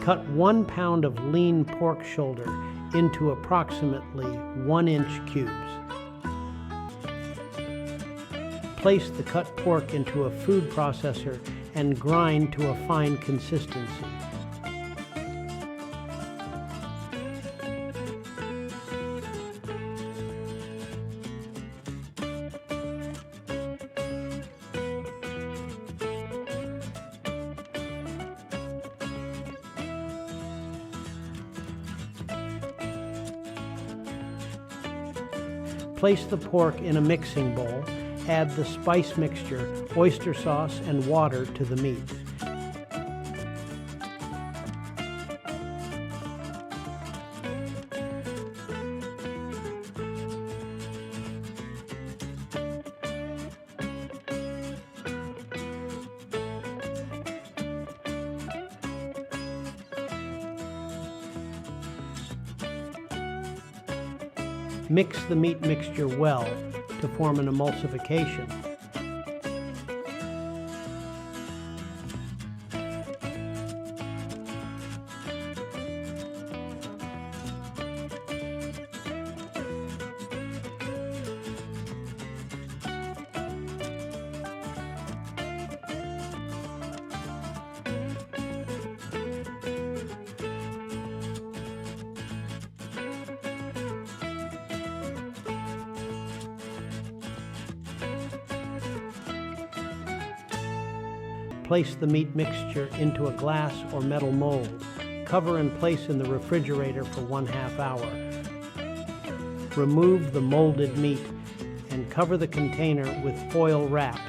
Cut 1 pound of lean pork shoulder into approximately 1-inch cubes. Place the cut pork into a food processor and grind to a fine consistency. Place the pork in a mixing bowl. Add the spice mixture, oyster sauce, and water to the meat. Mix the meat mixture well to form an emulsification. Place the meat mixture into a glass or metal mold. Cover and place in the refrigerator for 1/2 hour. Remove the molded meat and cover the container with foil wrap.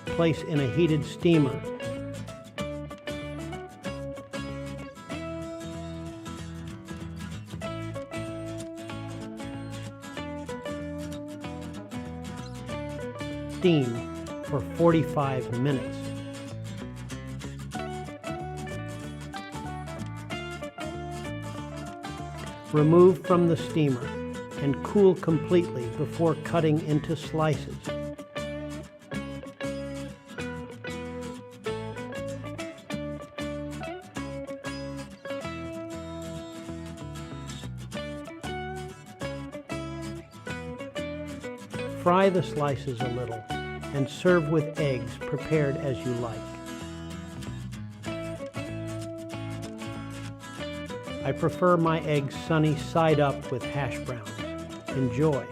Place in a heated steamer. Steam for 45 minutes. Remove from the steamer and cool completely before cutting into slices. Fry the slices a little and serve with eggs prepared as you like. I prefer my eggs sunny side up with hash browns. Enjoy.